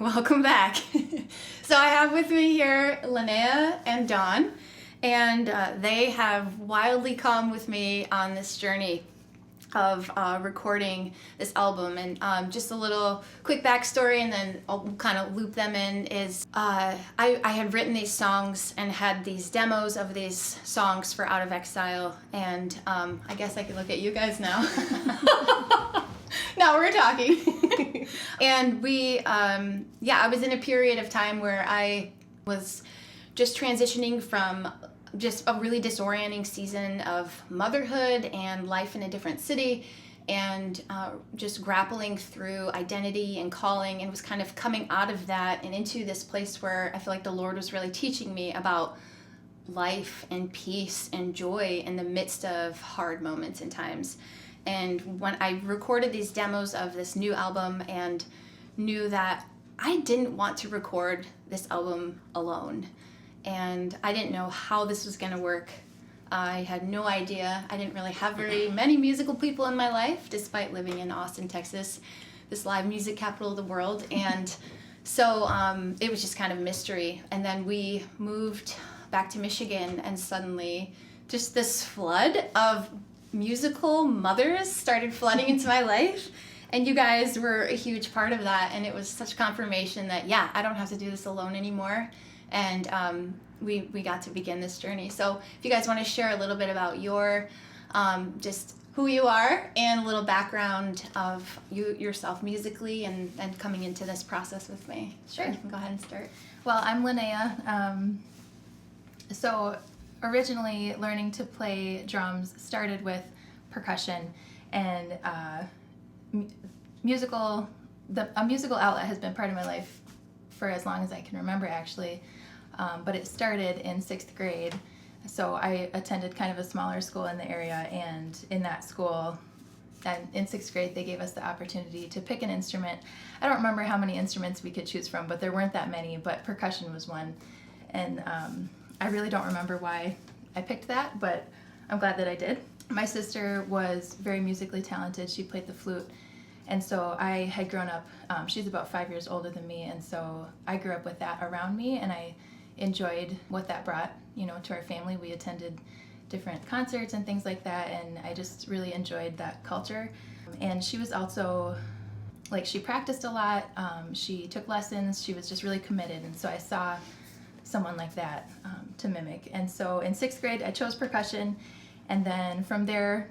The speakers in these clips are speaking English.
Welcome back. So I have with me here Linnea and Dawn, and they have wildly come with me on this journey of recording this album. And just a little quick backstory, and then I'll kind of loop them in, is I had written these songs and had these demos of these songs for Out of Exile, and I guess I could look at you guys now. Now we're talking. And I was in a period of time where I was just transitioning from just a really disorienting season of motherhood and life in a different city, and just grappling through identity and calling, and was kind of coming out of that and into this place where I feel like the Lord was really teaching me about life and peace and joy in the midst of hard moments and times. And when I recorded these demos of this new album and knew that I didn't want to record this album alone, and I didn't know how this was going to work. I had no idea. I didn't really have very many musical people in my life, despite living in Austin, Texas, this live music capital of the world. And so it was just kind of mystery. And then we moved back to Michigan, and suddenly just this flood of musical mothers started flooding into my life, and you guys were a huge part of that. And it was such confirmation that I don't have to do this alone anymore. And we got to begin this journey. So if you guys want to share a little bit about your just who you are and a little background of yourself musically and coming into this process with me. Sure. You can go ahead and start. Well, I'm Linnea. So originally learning to play drums started with percussion, and a musical outlet has been part of my life for as long as I can remember, actually. But it started in 6th grade. So I attended kind of a smaller school in the area, and in that school, and in 6th grade, they gave us the opportunity to pick an instrument. I don't remember how many instruments we could choose from, but there weren't that many, but percussion was one. And I really don't remember why I picked that, but I'm glad that I did. My sister was very musically talented. She played the flute. And so I had grown up, she's about 5 years older than me, and so I grew up with that around me, and I enjoyed what that brought, to our family. We attended different concerts and things like that, and I just really enjoyed that culture. And she was also, she practiced a lot, she took lessons, she was just really committed, and so I saw someone like that to mimic. And so in 6th grade, I chose percussion, and then from there,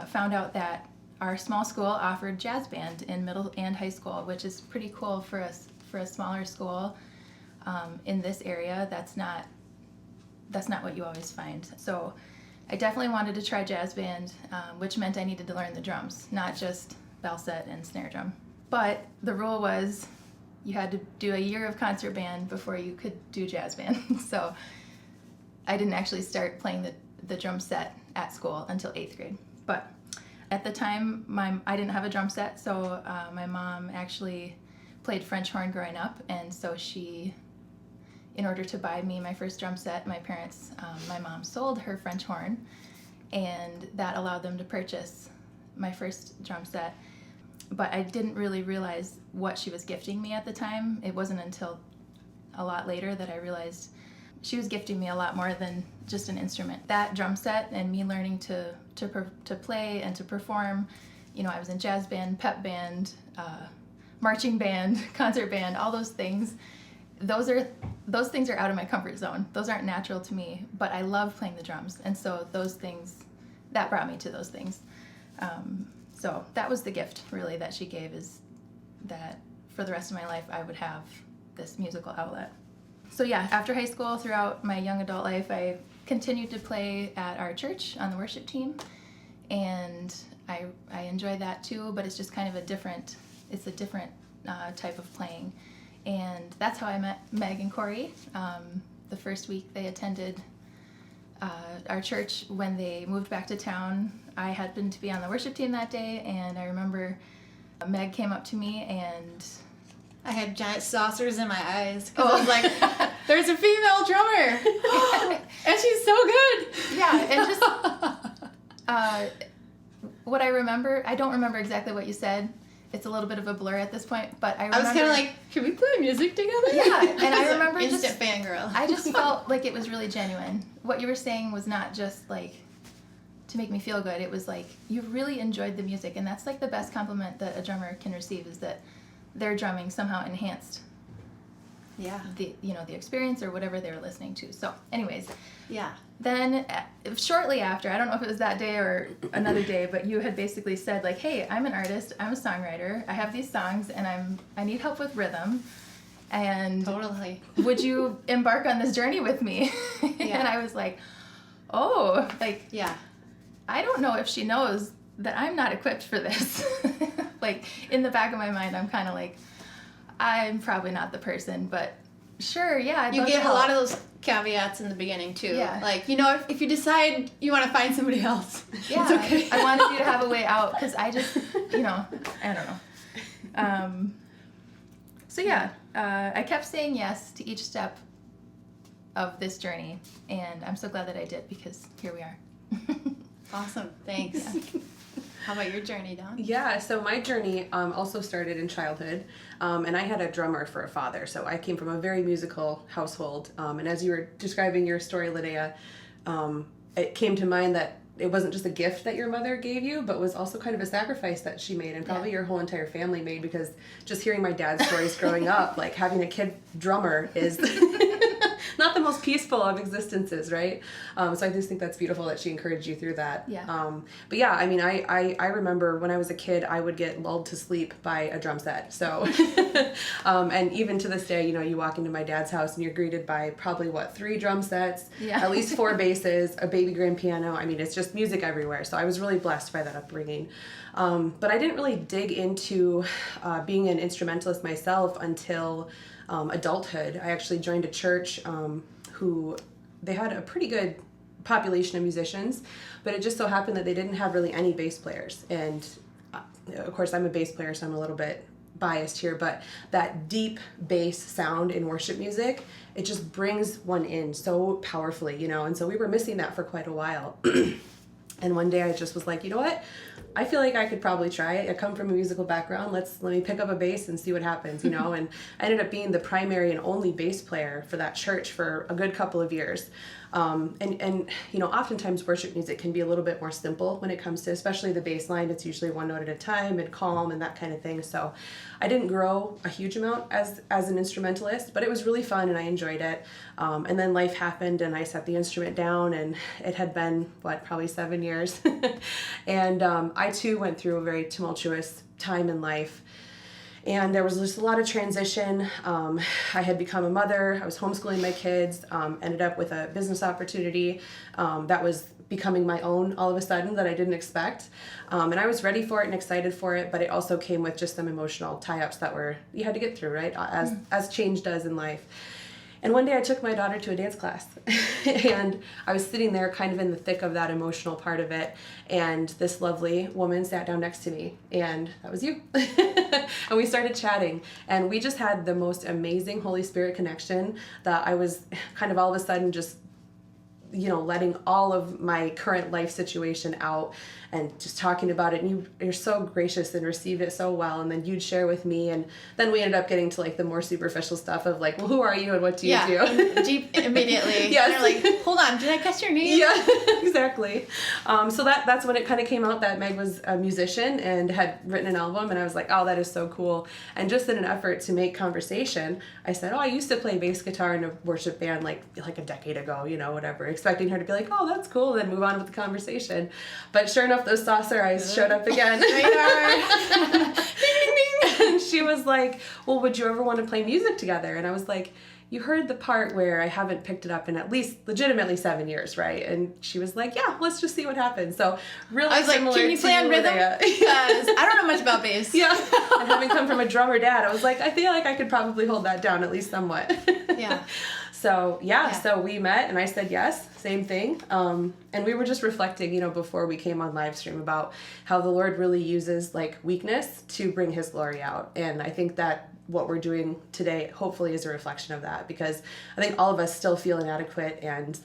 found out that our small school offered jazz band in middle and high school, which is pretty cool for a smaller school in this area. That's not what you always find. So I definitely wanted to try jazz band, which meant I needed to learn the drums, not just bell set and snare drum. But the rule was you had to do a year of concert band before you could do jazz band. So I didn't actually start playing the drum set at school until 8th grade. But at the time, I didn't have a drum set, so my mom actually played French horn growing up, and so she, in order to buy me my first drum set, my mom sold her French horn, and that allowed them to purchase my first drum set. But I didn't really realize what she was gifting me at the time. It wasn't until a lot later that I realized she was gifting me a lot more than just an instrument. That drum set and me learning to play and to perform, I was in jazz band, pep band, marching band, concert band, all those things. Those things are out of my comfort zone. Those aren't natural to me, but I love playing the drums, and so that brought me to those things. So that was the gift, really, that she gave, is that for the rest of my life I would have this musical outlet. So after high school, throughout my young adult life, I continued to play at our church on the worship team, and I enjoy that too, but it's just kind of a different type of playing. And that's how I met Meg and Corey. The first week they attended our church when they moved back to town. I happened to be on the worship team that day, and I remember Meg came up to me, and I had giant saucers in my eyes because I was like, there's a female drummer and she's so good. Yeah, and just what I remember, I don't remember exactly what you said, it's a little bit of a blur at this point, but I was kind of like, can we play music together? Yeah, and I remember instant fangirl. I just felt like it was really genuine. What you were saying was not just like to make me feel good. It was like you really enjoyed the music, and that's like the best compliment that a drummer can receive, is that their drumming somehow enhanced the experience or whatever they were listening to. So anyways, then shortly after, I don't know if it was that day or another day, but you had basically said like, hey, I'm an artist, I'm a songwriter, I have these songs, and I need help with rhythm, and totally, would you embark on this journey with me? And I was like, oh, like, I don't know if she knows that I'm not equipped for this. Like, in the back of my mind, I'm kind of like, I'm probably not the person, but sure, I'd you love give to a help. lot of those caveats in the beginning too. Yeah. Like, if you decide you want to find somebody else, it's okay. I wanted you to have a way out, because I just, I don't know. I kept saying yes to each step of this journey, and I'm so glad that I did, because here we are. Awesome, thanks. Yeah. How about your journey, Dawn? Yeah, so my journey also started in childhood, and I had a drummer for a father, so I came from a very musical household, and as you were describing your story, Linnea, it came to mind that it wasn't just a gift that your mother gave you, but was also kind of a sacrifice that she made, and probably your whole entire family made, because just hearing my dad's stories growing up, like having a kid drummer is not the most peaceful of existences, right? So I just think that's beautiful that she encouraged you through that. But yeah, I mean, I remember when I was a kid, I would get lulled to sleep by a drum set. So, and even to this day, you walk into my dad's house and you're greeted by probably 3 drum sets, at least 4 basses, a baby grand piano. I mean, it's just music everywhere. So I was really blessed by that upbringing. But I didn't really dig into being an instrumentalist myself until adulthood. I actually joined a church who they had a pretty good population of musicians, but it just so happened that they didn't have really any bass players. And of course, I'm a bass player, so I'm a little bit biased here, but that deep bass sound in worship music, it just brings one in so powerfully, and so we were missing that for quite a while. And one day I just was like, you know what? I feel like I could probably try it. I come from a musical background. Let me pick up a bass and see what happens, And I ended up being the primary and only bass player for that church for a good couple of years. And oftentimes worship music can be a little bit more simple when it comes to, especially the bass line. It's usually one note at a time and calm and that kind of thing. So I didn't grow a huge amount as an instrumentalist, but it was really fun and I enjoyed it. And then life happened and I set the instrument down, and it had been, probably 7 years. And I too went through a very tumultuous time in life. And there was just a lot of transition. I had become a mother. I was homeschooling my kids, ended up with a business opportunity that was becoming my own all of a sudden that I didn't expect. And I was ready for it and excited for it, but it also came with just some emotional tie-ups that you had to get through, right? As change does in life. And one day I took my daughter to a dance class and I was sitting there kind of in the thick of that emotional part of it. And this lovely woman sat down next to me, and that was you. And we started chatting, and we just had the most amazing Holy Spirit connection that I was kind of all of a sudden just letting all of my current life situation out and just talking about it. And you're so gracious and received it so well. And then you'd share with me. And then we ended up getting to the more superficial stuff of well, who are you and what do you do? Deep immediately. Yes. And they're like, hold on, did I catch your name? Yeah, exactly. So that's when it kind of came out that Meg was a musician and had written an album. And I was like, oh, that is so cool. And just in an effort to make conversation, I said, oh, I used to play bass guitar in a worship band like a decade ago, whatever, expecting her to be like, oh, that's cool, and then move on with the conversation. But sure enough, those saucer eyes showed up again. Radar. And she was like, well, would you ever want to play music together? And I was like, you heard the part where I haven't picked it up in at least legitimately 7 years, right? And she was like, yeah, let's just see what happens. So really I was like, can you play on rhythm? Because I don't know much about bass. Yeah. And having come from a drummer dad, I was like, I feel like I could probably hold that down at least somewhat. Yeah. So so we met and I said yes, same thing. And we were just reflecting, before we came on live stream about how the Lord really uses weakness to bring his glory out. And I think that what we're doing today hopefully is a reflection of that, because I think all of us still feel inadequate and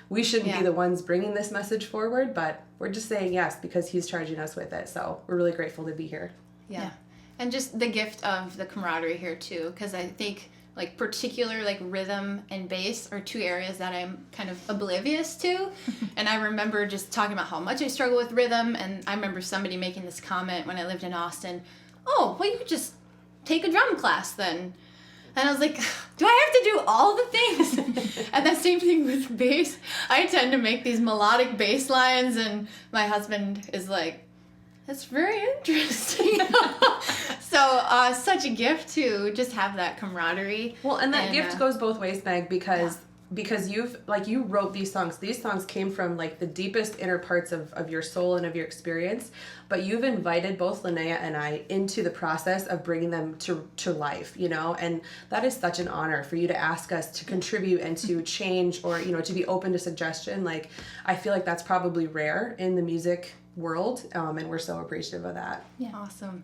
we shouldn't be the ones bringing this message forward, but we're just saying yes because he's charging us with it. So we're really grateful to be here. Yeah. And just the gift of the camaraderie here too, because I think like particular like rhythm and bass are two areas that I'm kind of oblivious to. And I remember just talking about how much I struggle with rhythm, and I remember somebody making this comment when I lived in Austin, oh, well, you could just take a drum class then. And I was like, do I have to do all the things? And the same thing with bass. I tend to make these melodic bass lines, and my husband is like, that's very interesting. So such a gift to just have that camaraderie. Well, and that gift goes both ways, Meg, because you wrote these songs. These songs came from like the deepest inner parts of your soul and of your experience, but you've invited both Linnea and I into the process of bringing them to life, you know, and that is such an honor for you to ask us to contribute and to change, or, you know, to be open to suggestion. Like, I feel like that's probably rare in the music world, and we're so appreciative of that. Yeah. Awesome.